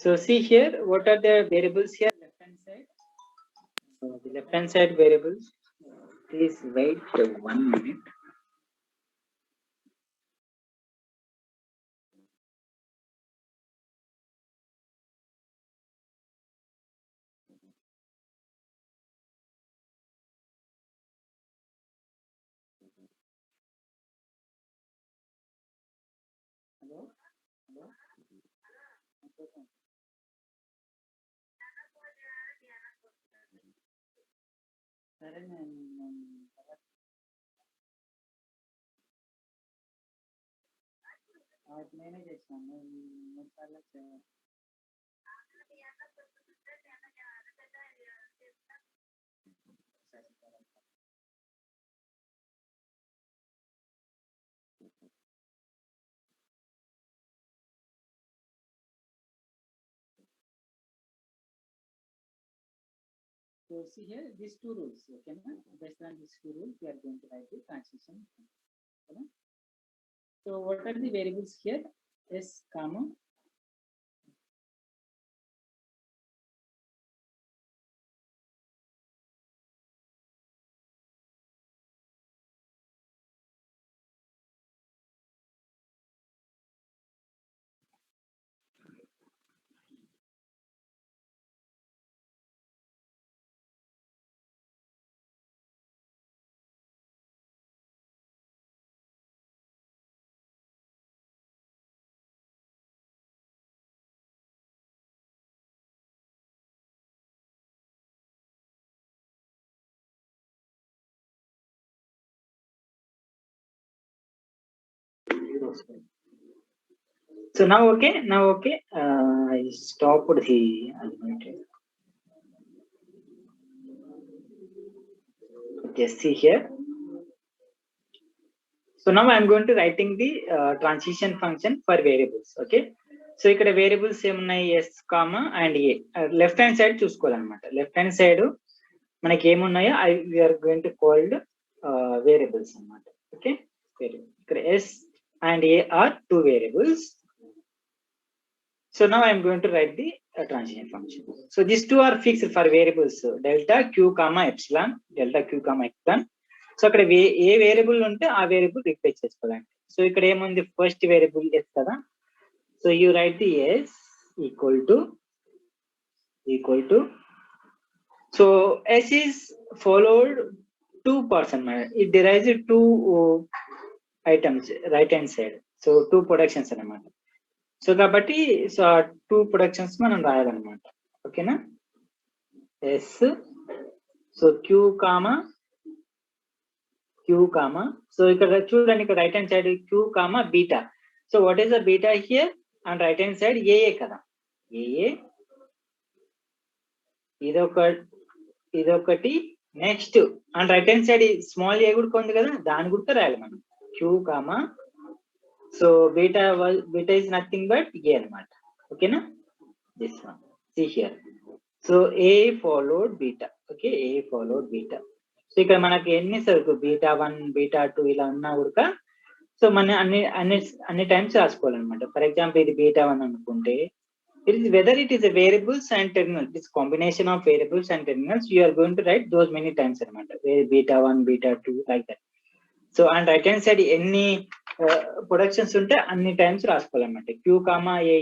So see here, what are the variables here? Left hand side. So the left hand side variables. Please wait 1 minute. Hello? Hello? సరే నేను నేనే చేసినాను 3 సార్లు So see here, these two rules, okay? Based on these two rules, we are going to write the transition. Okay? So what are the variables here? S, comma. So now okay, I stopped the animated. Okay, see here. So now I'm going to writing the transition function for variables. Okay. So ఇక్కడ variables ఏమున్నాయి S comma and A left hand side చూసుకోవాలన్నమాట. Left hand side మనకి ఏమున్నాయో we're going to called variables అన్నమాట. Okay, ఇక్కడ S and A are 2 variables. So now I'm going to write the transition function. So these two are fixed for variables delta q comma epsilon, delta q comma epsilon. So అక్కడ ఏ variable ఉంటే ఆ variable replace చేసుకోవాలండి. So ఇక్కడ ఏముంది first variable S కదా. So you write the S equal to so S is followed 2 parts అన్నమాట. It derives 2 items right hand side. So 2 productions అన్నమాట. So కాబట్టి సో 2 ప్రొడక్షన్స్ మనం రాయాలన్నమాట. ఓకేనా, S so Q comma so ఇక్కడ చూడండి, ఇక్కడ right hand side Q comma beta. So what is the beta here and right hand side A A కదా. A A ఇదొకటి. Next and right hand side small A కూడా ఉంది కదా, దాని కూడా రాయాలి మనం. Q comma so beta is nothing but A అనమాట. ఓకేనా, this one see here. So A followed beta. Okay, A followed beta. So ఇక్కడ మనకి ఎన్ని సరుకు బీటా 1 బీటా 2 ఇలా ఉన్నా కూడా సో మన అన్ని టైమ్స్ రాసుకోవాలన్నమాట. ఫర్ ఎగ్జాంపుల్ ఇది బీటా 1 అనుకుంటే it is whether it is a variables and terminals, this combination of variables and terminals, you are going to write those many times anamata, beta 1 beta 2 like that. So and right hand side any productions unte anni times raskovalanamata. q comma a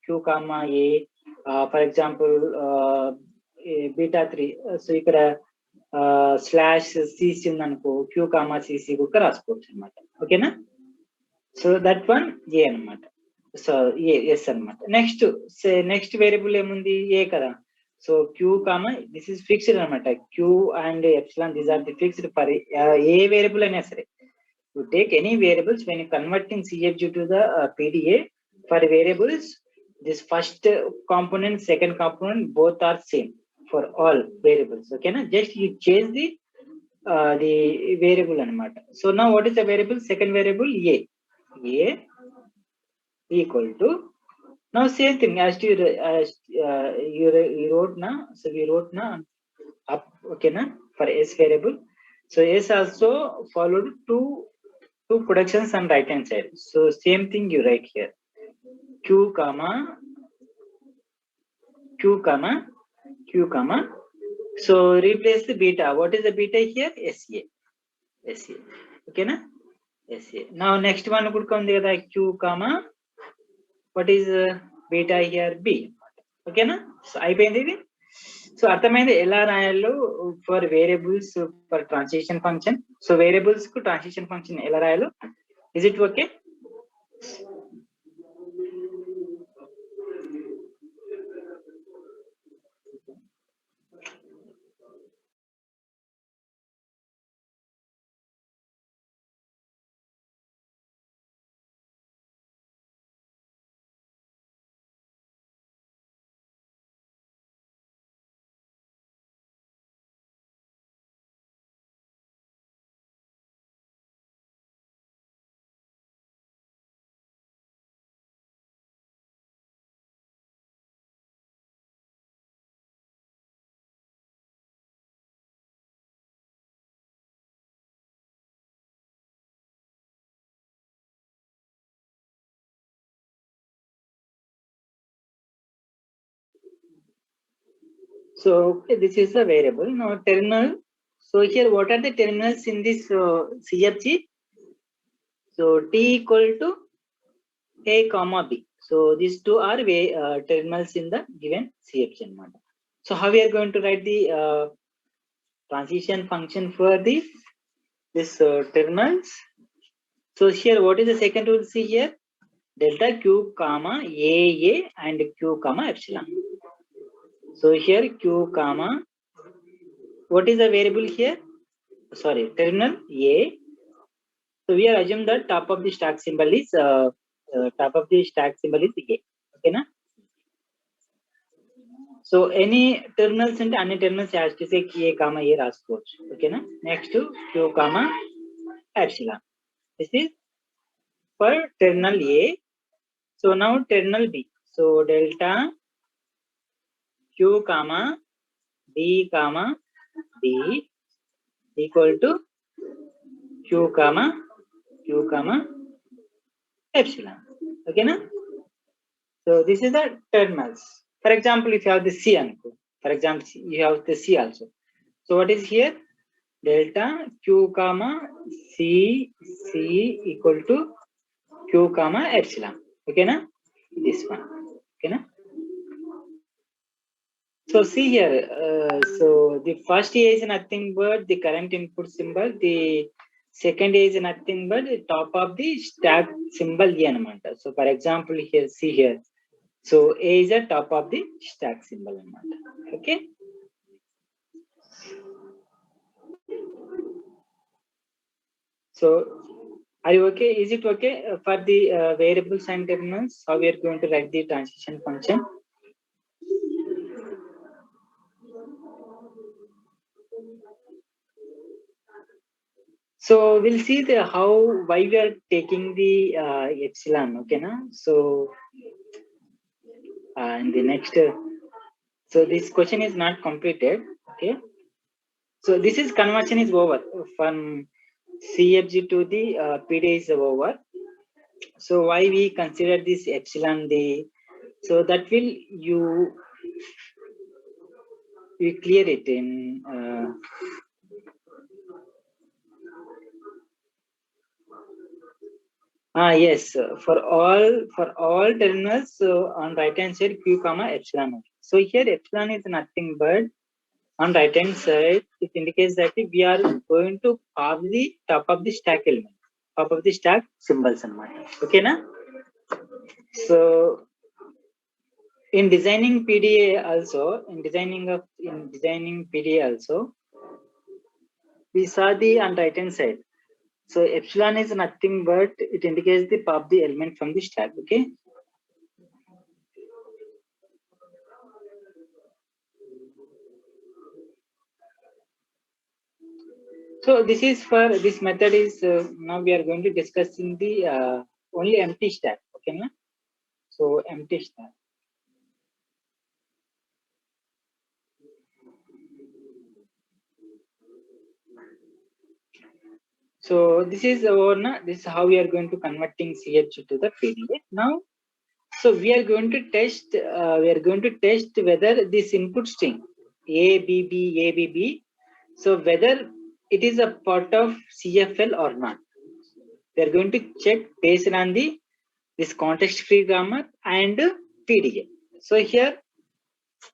q comma a for example beta 3. So ikkada slash cc undanuko q comma cc kuda raskovachu anamata. Okay na, so that one a anamata. So S అనమాట. Next variable ఏముంది A కదా. So Q comma this is fixed అనమాట. Q and epsilon these are the fixed for A variable అయినా సరే. You take any variables when you converting CFG to the PDA for variables, this first component second component both are same for all variables. ఓకేనా, just you change the variable అనమాట. So now what is the variable, second variable A equal to, now same thing as you wrote na. So we wrote na up. Okay na, for s variable. So s also followed two productions on right hand side. So same thing you write here, q comma q comma. So replace the beta. What is the beta here? SA. Okay na? SA. Now next one could come the q comma. What is beta here? B. Okay na? So అయిపోయింది ఇది. So అర్థమైంది ఎలా రాయాలో for variables for transition function. So variables కు transition function ఎలా రాయాలో. Is it okay? So this is the variable. Now terminal. So here what are the terminals in this CFG? So t equal to a comma b. So these two are terminals in the given CFG model. So how we are going to write the transition function for this terminals? So here what is the second rule? See here, delta q comma a and q comma epsilon. So here q comma, what is the variable here? Sorry, terminal A. So we are assume that top of the stack symbol is A. Okay na? So any terminals and any terminals has to say A comma A raskoch. Okay na? Next to q comma epsilon. This is for terminal A. So now terminal B. So delta q comma b comma b equal to q comma epsilon. Okay na? So this is the terminals. For example, if you have the C, for example, you have the C also. So what is here? Delta q comma c equal to q comma epsilon. Okay na? This one. Okay na? So see here. So the first A is nothing but the current input symbol. The second A is nothing but the top of the stack symbol A anamata. So for example, here see here. So A is the top of the stack symbol anamata. Okay. So are you okay? Is it okay for the variables and terminals? How we are going to write the transition function? So we'll see the why we are taking the epsilon. Okay na? So in the next. So this question is not completed. Okay. So this is conversion is over from CFG to the PD is over. So why we consider this epsilon so that will you clear it in yes, for all terminals on right hand side q comma epsilon. So here epsilon is nothing but on right hand side it indicates that we are going to pop the top of the stack element, top of the stack symbols and okay na? So in designing PDA also, in designing PDA also, we saw the on right hand side. So epsilon is nothing but it indicates the pop the element from the stack. Okay. So this is for this method is now we are going to discuss in the only empty stack. Okay na? So empty stack. So this is this is how we are going to converting CH to the PDA. Now So we are going to test. We are going to test whether this input string A B B A B B. So whether it is a part of CFL or not. We are going to check based on the this context-free grammar and PDA. So here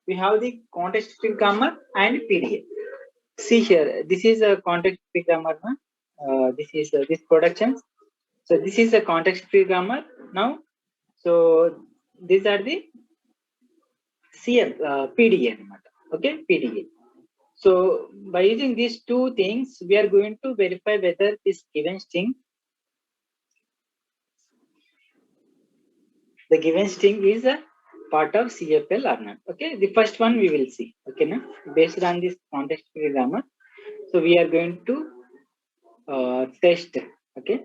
we have the context-free grammar and PDA. See here, this is a context-free grammar. This is this production. So this is a context-free grammar now. So these are the CF PDA. Okay, PDA. So by using these two things, we are going to verify whether this given string, the given string is a part of CFL or not. Okay, the first one we will see. Okay, now based on this context-free grammar, so we are going to test. Okay,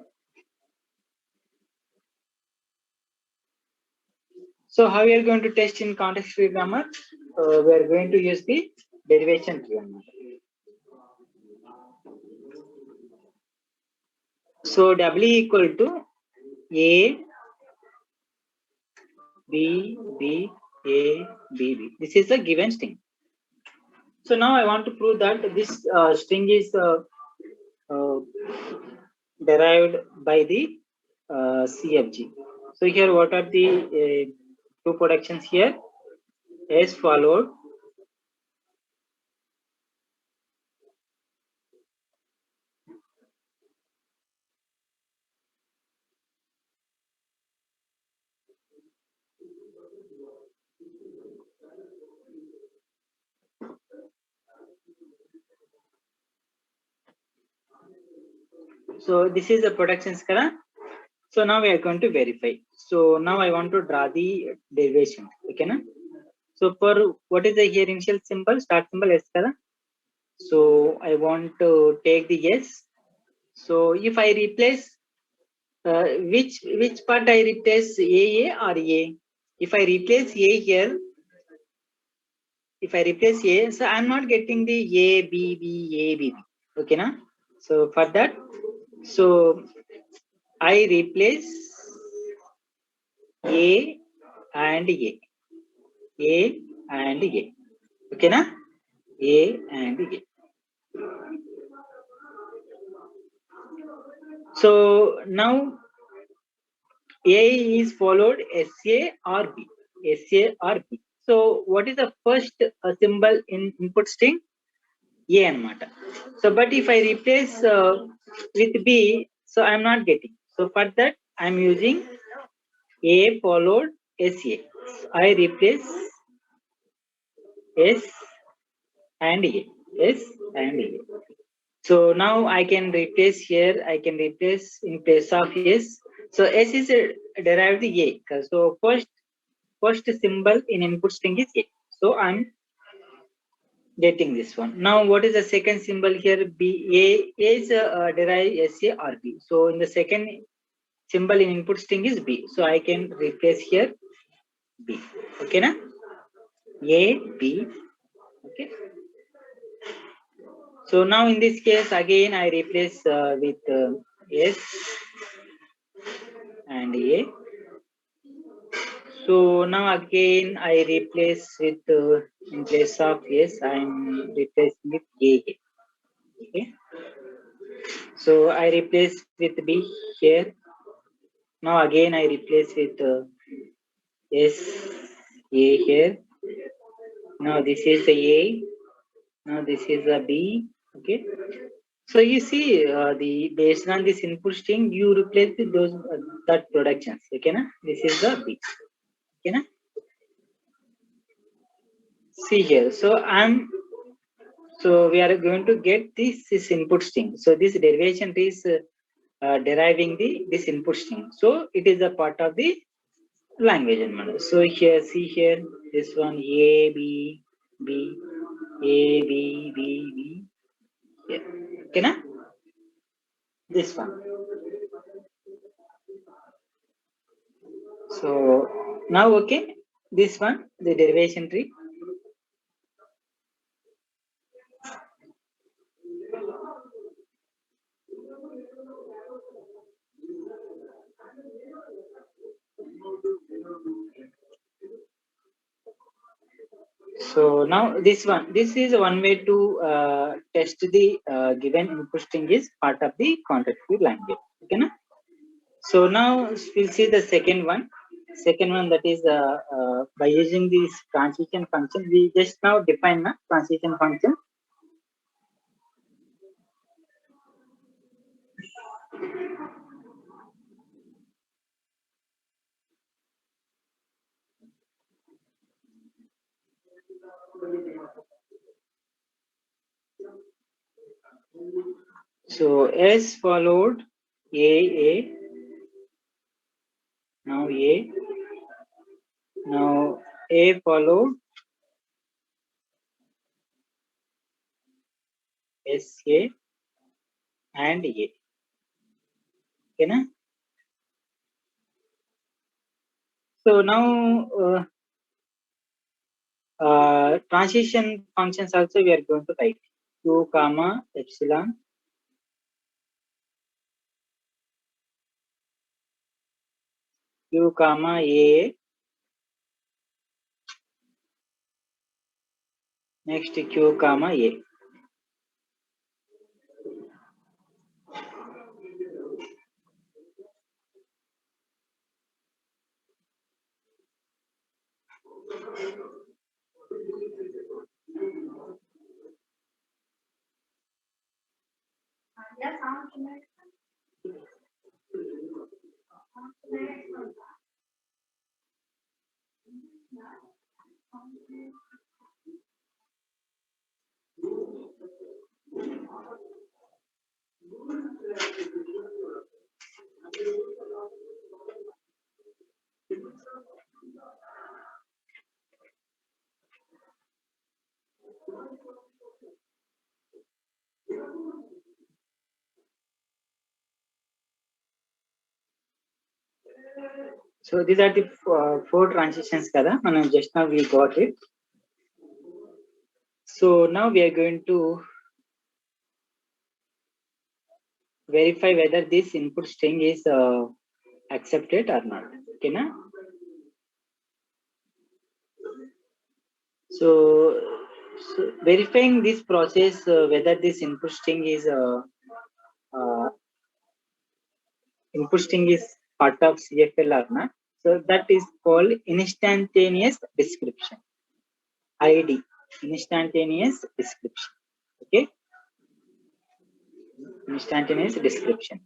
so how we are going to test in context-free grammar? We are going to use the derivation tree. So W equal to A B B A B B. This is a given string. So now I want to prove that this string is uh, derived by the CFG. So here, what are the two productions here? S followed. So this is the productions, correct? So now we are going to verify. So now I want to draw the derivation. Okay, na? So for what is the here initial symbol, start symbol S, correct? So I want to take the S. So if I replace which part I replace, A or A? If I replace A here, if I replace A, so I'm not getting the A B B A B B. Okay, na? So for that, so I replace A and A, A and A. Okay, na? A and A. So now A is followed SA or B, SA or B. So what is the first symbol in input string? A anamata. So but if I replace with B, so I'm not getting. So for that I'm using A followed SA. I replace S and A. S and A. So now I can replace here. I can replace in place of S. So S is derived A. So first symbol in input string is A. So I'm getting this one. Now what is the second symbol here? B. A is derived SA or B. So in the second symbol in input string is B. So I can replace here B. Okay, na? A B. Okay. So now in this case again I replace with S and A. So now again I replace with in place of S I'm replacing with A. Okay. So I replace with B here. Now again I replace with S A here. Now this is the A. Now this is the B. Okay. So you see the based on this input string you replace with those that productions. Okay, na? This is the B. Okay, na? See here. So we are going to get this input string. So this derivation is deriving this input string. So it is a part of the language environment. So here, see here, this one A B B A B B B. Yeah. Okay, na? This one. So now okay, this one the derivation tree. So now this is one way to test the given input string is part of the context-free language. Okay, na? So now we'll see the second one. Second one, that is by using this transition function. We just now define the transition function. So S followed A, now A, now A followed SA and A. Okay, na? So now transition functions also we are going to write q comma epsilon q comma a, next q comma a. So these are the four transitions kada manam just now we got it. So now we are going to verify whether this input string is accepted or not. Okay, na? So, verifying this process whether this input string is part of CFL or not. So that is called instantaneous description. ID, instantaneous description. Okay, instantaneous description.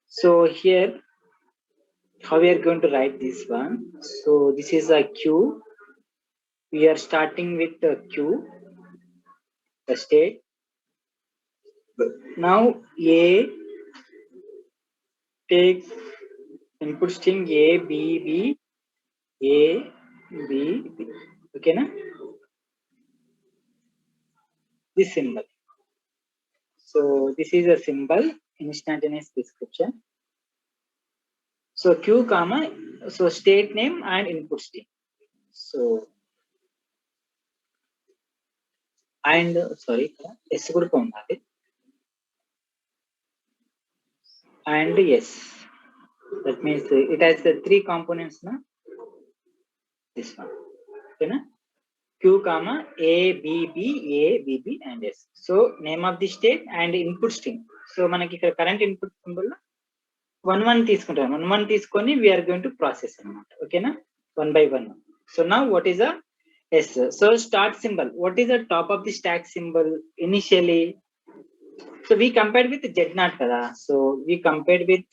So here, how we are going to write this one? So this is a Q. We are starting with the Q, the state. Now A take input string A, B, B, A, B, B. Okay, na? This symbol. So this is a symbol, instantaneous description. So Q comma, so state name and input string. So and sorry, S kuda undali. And yes, that means it has the three components, na? This one. Okay, na? Q comma A B B A B B and S. So name of the state and input string. So manaki ikkada current input symbol one తీసుకుంటాం one తీసుకొని we are going to process అన్నమాట. ఓకేనా, one by one. So now what is a S? So start symbol, what is the top of the stack symbol initially? So we compared with Z0 kada, so we compared with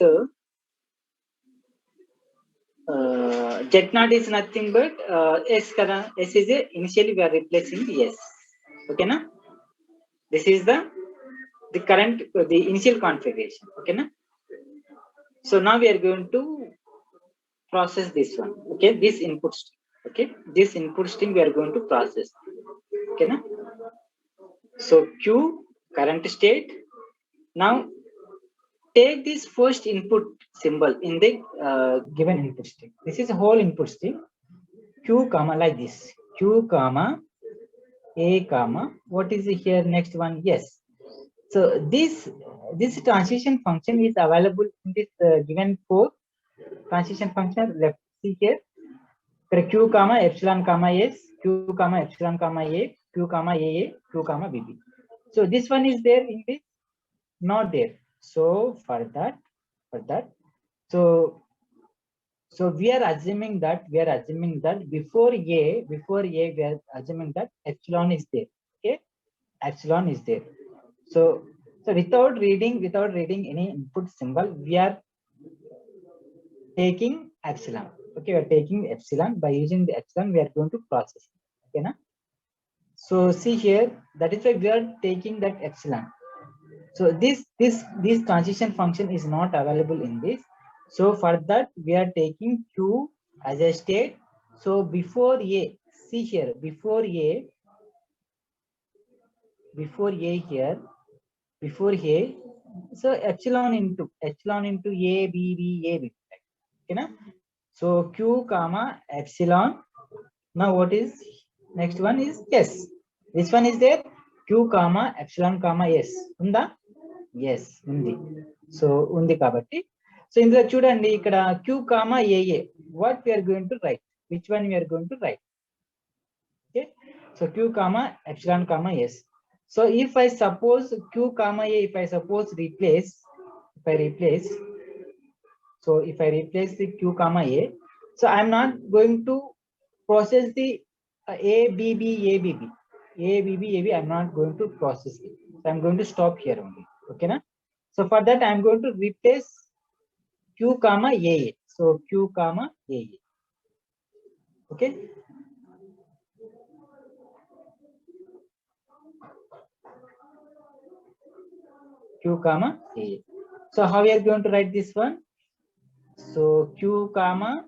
Z0 is nothing but S kada. S is a initially we are replacing the S. Okay na, this is the current the initial configuration. Okay na. So now we are going to process this one. Okay, this input string. Okay, this input string we are going to process. Okay na? So Q current state. Now take this first input symbol in the given input string. This is a whole input string. Q comma like this. Q comma A comma, what is here next one? Yes. So this transition function is available in this given four transition function. Let's see here. Q comma epsilon comma S, q comma epsilon comma a, q comma aa, q comma bb. So this one is there in this, not there. So for that, so we are assuming that before a, we are assuming that epsilon is there. Okay, epsilon is there. So without reading any input symbol, we are taking epsilon. Okay, we are taking epsilon. By using the epsilon, we are going to process. Okay, na? So see here, that is why we are taking that epsilon. So this transition function is not available in this. So for that, we are taking q as a state. So before a, see here, before a here, before a, so epsilon into a b b a b. Okay, na? So q comma epsilon. Now what is next one is s. This one is there, q comma epsilon comma s. Unda? Yes, undi. So undi kabatti. So indra chudandi ikkada q comma aa. What we are going to write? Which one we are going to write? Okay. So q comma epsilon comma s. So if I suppose q comma a, if I replace, so if I replace the q comma a, so I'm not going to process the a b b a b b, I'm not going to process it. So I'm going to stop here only. Okay, na? So for that, I'm going to replace q comma a. So q comma a. Okay. Q comma a. So how we are going to write this one? So q comma.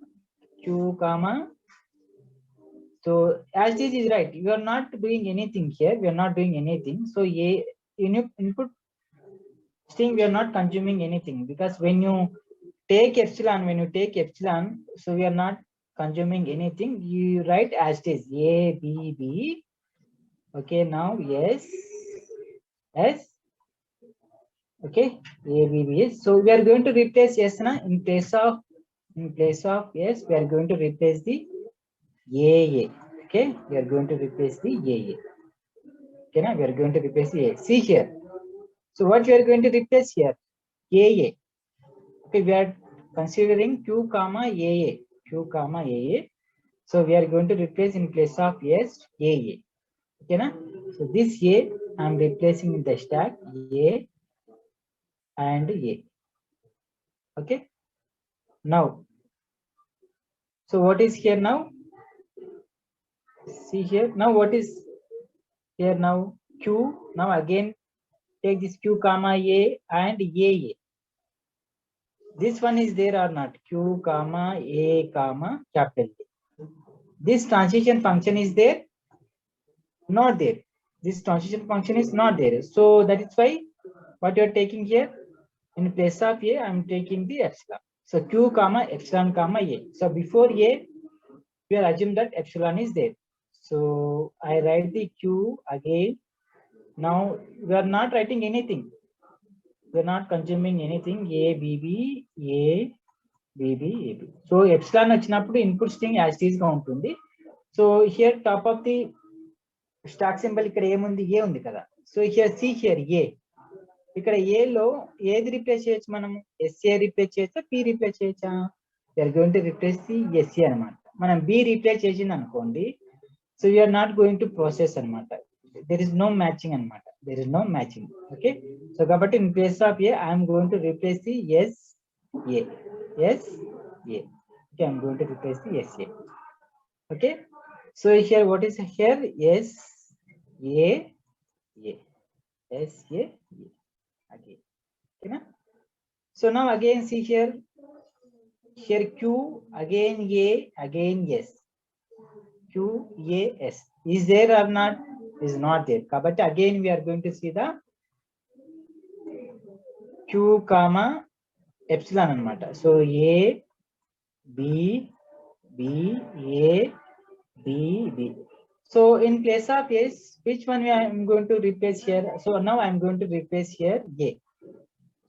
So as this is right, you are not doing anything here. We are not doing anything. So a input string, we are not consuming anything, because when you take epsilon, so we are not consuming anything. You write as it is a b b. Okay, now yes. Okay, a b b. So we are going to replace s na, in place of yes, we are going to replace the a. Okay, we are going to replace the a. Okay, now we are going to replace the a. See here. So what we are going to replace here? A. Okay, we are considering q comma a. So we are going to replace in place of yes a. Okay, na? So this a I am replacing in the stack a and a. Okay. Now, so what is here now? See here. Now what is here now? Q. Now again take this q comma a and a. This one is there or not? Q comma a comma capital A. This transition function is there? Not there. This transition function is not there. So that is why what you are taking here, in place of a, I am taking the epsilon. So q comma epsilon comma a. So before a, we are assume that epsilon is there. So I write the q again. Now we are not writing anything. We are not consuming anything. A b b a b b a b. So epsilon వచ్చినప్పుడు input string as it is గా ఉంటుంది. So here top of the stack symbol ఇక్కడ ఏముంది? A ఉంది కదా. So here see here a. ఇక్కడ a లో ఏది రిప్లేస్ చేయొచ్చు మనము? SA రిప్లేస్ చేయొచ్చా, p రిప్లేస్ చేయొచ్చా? We are going to replace the SA అన్నమాట. మనం b రిప్లేస్ చేసింది అనుకోండి, so we are not going to process అన్నమాట. There is no matching అన్నమాట. There is no matching. Okay. So కాబట్టి in place of a, I am going to replace the SA. Okay, I am going to replace the SA. Okay. So here what is here? SA. Again. Okay, na? So now again see here q again a again yes. Q a s is there or not? Is not there. But again we are going to see the q comma epsilon anamata. So a b b a b b. So in place of s, which one I am going to replace here? So now I am going to replace here a.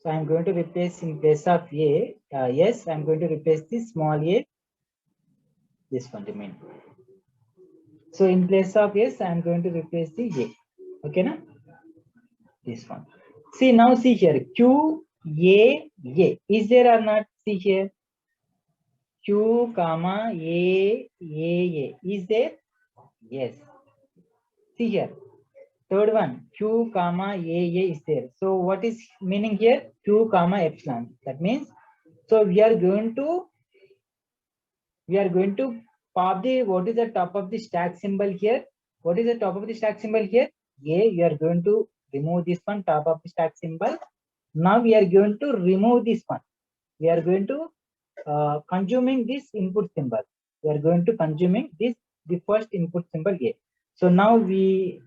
So I am going to replace in place of a, yes, I am going to replace this small a, this one remain. So in place of S, I am going to replace the A. Okay, na? This one. See now, see here. Q A A. Is there or not? See here. Q comma A A. Is there? Yes. See here. Third one. Q comma A is there. So what is meaning here? Q comma epsilon. That means, so we are going to pop the, what is the top of the stack symbol here? What is the top of the stack symbol here? A. We are going to remove this one, top of the stack symbol. Now we are going to remove this one. We are going to consuming this input symbol. We are going to consuming this, the first input symbol A. So now we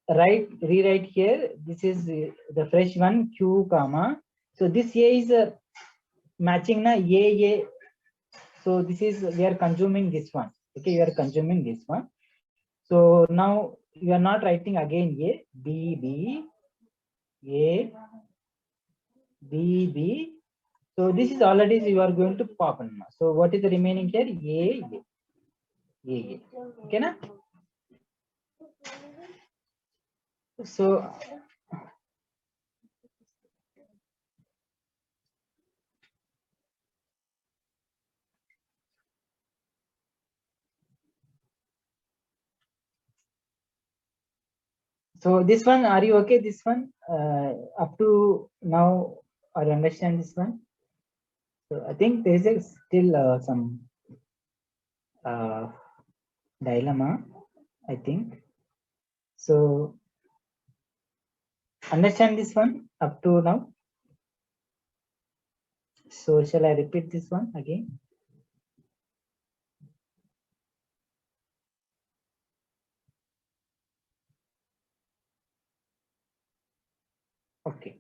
rewrite here. This is the fresh one, Q comma. So this A is matching na A. So this is, we are consuming this one. Okay, we are consuming this one. So now you are not writing again A, B, A, B. So this is already you are going to pop in. So what is the remaining here? A. Okay, na? So this one, are you okay? This one, up to now, I understand this one. So I think there is still some dilemma, I think. So understand this one up to now. So shall I repeat this one again? Okay.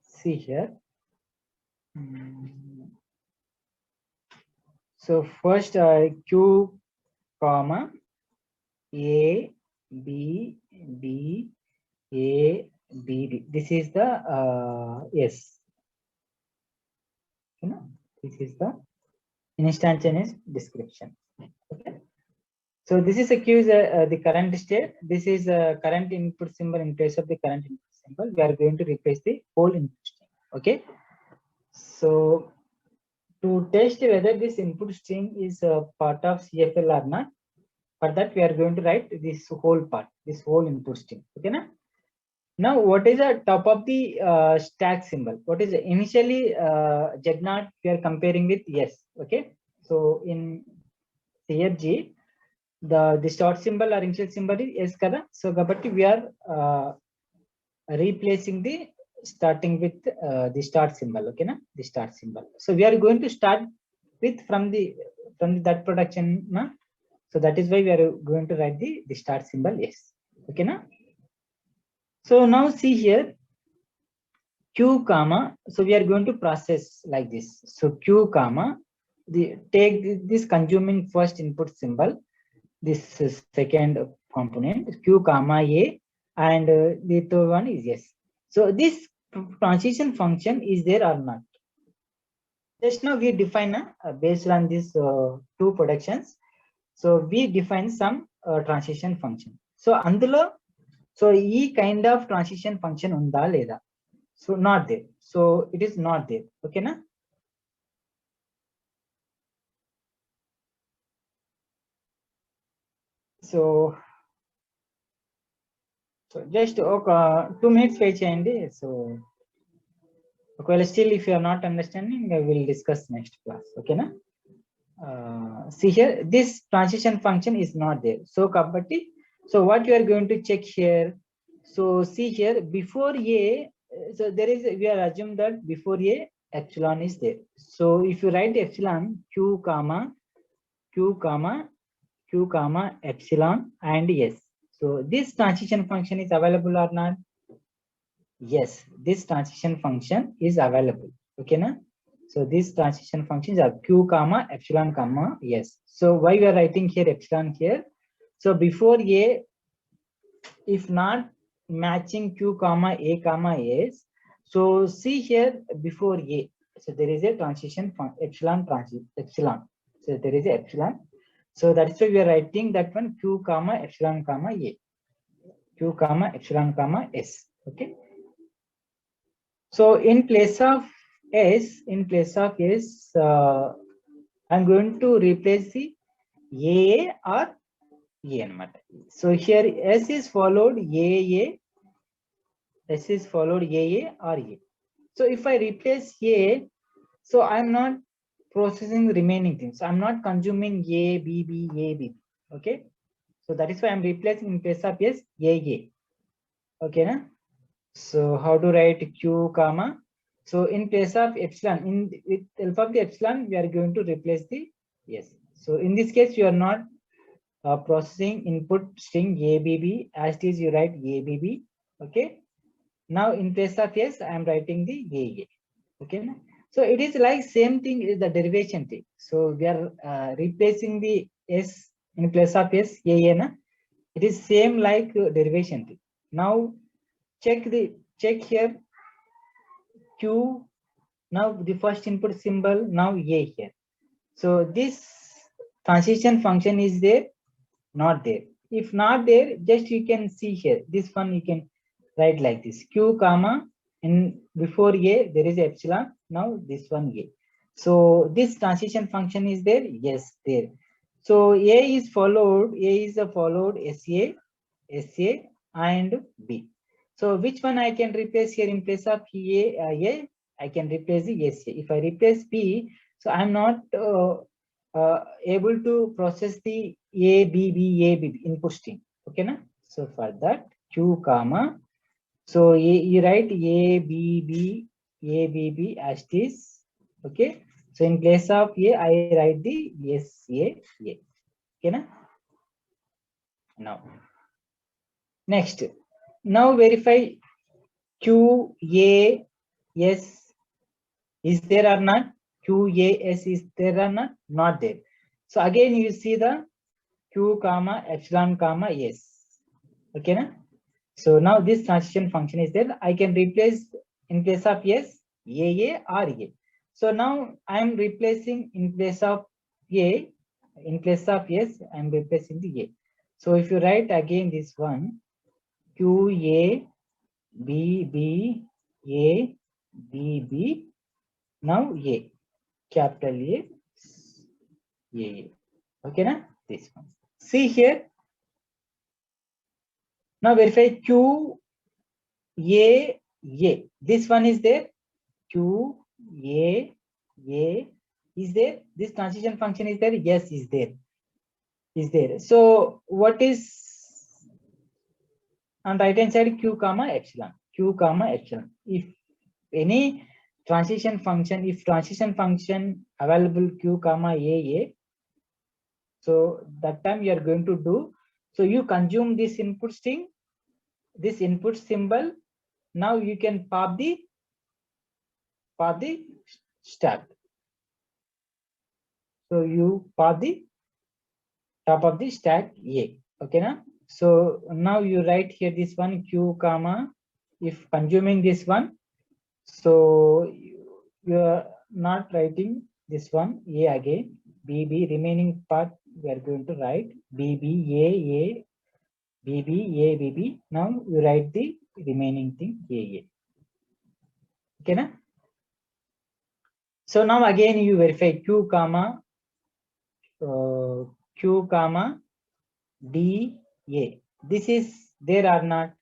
See here. So first Q comma A B A B. This is the S. You know, this is the instantaneous description. Okay. So this is a Q is the current state. This is a current input symbol. In place of the current input symbol, we are going to replace the whole input string. Okay. So to test whether this input string is a part of CFL or not, for that we are going to write this whole part, this whole input string. Okay, na? Now what is the top of the stack symbol? What is initially Z0 we are comparing with yes. Okay, so in CFG the start symbol or initial symbol is yes kada. So kabatti we are replacing the starting with the start symbol. Okay, na? The start symbol. So we are going to start with from that production, na? So that is why we are going to write the start symbol yes. Okay, na? So now see here Q comma. So we are going to process like this. So Q comma, take this consuming first input symbol, this is second component Q comma A, and the third one is yes. So this transition function is there or not? Just now we define based on these two productions. So we define some transition function. So అందులో so ఈ kind of transition function ఉందా లేదా? So not there. So it is not there. Okay na? So just 2 minutes wait చేయండి. So still if you are not understanding, I will discuss next class. Okay na? See here, this transition function is not there. So kabatti, so what you are going to check here? So see here, before A, so there is, we are assume that before A epsilon is there. So if you write epsilon Q comma epsilon and yes. So this transition function is available or not? Yes, this transition function is available. Okay na? So this transition functions are Q comma epsilon comma yes. So why we are writing here epsilon here? So before A, if not matching q comma a comma s. So see here before a, so there is a transition epsilon epsilon. So there is a epsilon. So that's why we are writing that one q comma epsilon comma a, q comma epsilon comma s. Okay. So in place of s, I'm going to replace the a or a. So here s is followed a, s is followed a or a. So if I replace a, so I'm not processing the remaining things. So I'm not consuming a, b, b, a, b. Okay. So that is why I'm replacing in place of yes, a. Okay. Na? So how to write q comma? So in place of epsilon, with help of the epsilon, we are going to replace the yes. So in this case, you are not processing input string ABB, as it is you write ABB. Okay. Now in place of yes, I am writing the AA. Okay. So it is like same thing is the derivation thing. So we are replacing the s in place of s, AA. Na? It is same like derivation thing. Now check here q. Now the first input symbol, now a here. So this transition function is there, not there. If not there, just you can see here. This one you can write like this: q comma, in before a there is epsilon. Now this one a. So this transition function is there. Yes, there. So a is followed. A is followed sa, and b. So which one I can replace here in place of a? I can replace the sa. If I replace b, so I'm not able to process the ABB input string. Okay, na? So for that q comma, so you write ABB as it is. Okay. So in place of a, I write the SA. Okay, na? Now next, now verify QAS is there or not. QAS is there or not? Not there. So again you see the q comma epsilon comma s. Okay, na? So now this transition function is there. I can replace in place of yes, a or a. So now I am replacing in place of a, in place of yes, I am replacing the a. So if you write again this one, q a b b a b b, now a, capital A. Okay, na? This one. See here. Now verify q a. This one is there. q a is there. This transition function is there. Yes, is there. Is there. So what is on right hand side? Q comma epsilon. Q comma epsilon. If any transition function, if transition function available q comma a, so that time you are going to do. So you consume this input string, this input symbol. Now you can pop the stack. So you pop the top of the stack A. Okay, na? So now you write here this one q comma. If consuming this one, so you are not writing this one A again. BB remaining part we are going to write BB A BB A BB. Now you write the remaining thing A. Okay, na? So now again you verify q comma DA. This is there or not?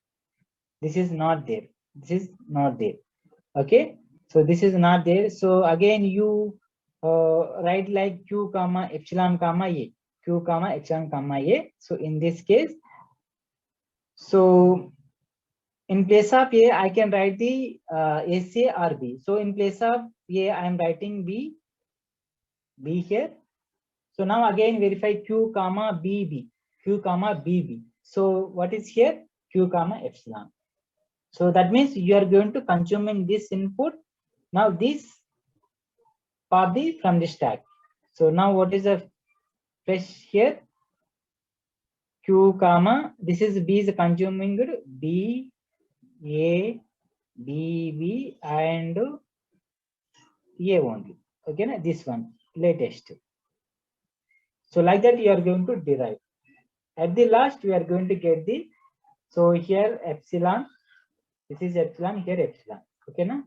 This is not there. This is not there. Okay. So this is not there. So again you write like q comma epsilon comma a. Q comma epsilon comma a. So in this case, so in place of a, I can write the SA or B. So in place of a, I am writing B here. So now again verify q comma BB. Q comma BB. So what is here? Q comma epsilon. So that means you are going to consuming this input. Now this pop the from the stack. So now what is the fresh here? Q comma, this is B is consuming B A, B, B and A only. Okay, na? This one latest. So like that you are going to derive. At the last we are going to get the, so here epsilon, this is epsilon, here epsilon. Okay, na?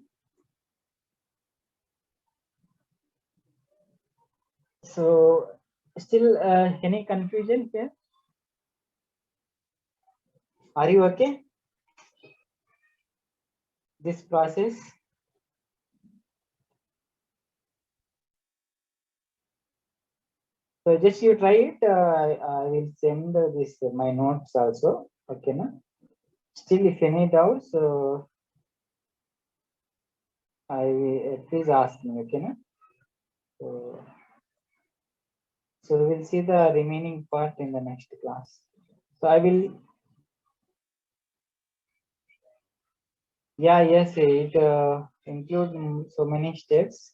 So still any confusion here? Are you okay? This process. So just you try it. I will send this my notes also. Okay, na? Still, if any doubts, please ask me. Okay, na? So, so we will see the remaining part in the next class. So I will. Yeah, yes, it include so many steps.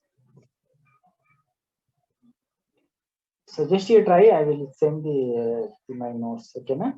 So just you try. I will send the my notes. Okay, na?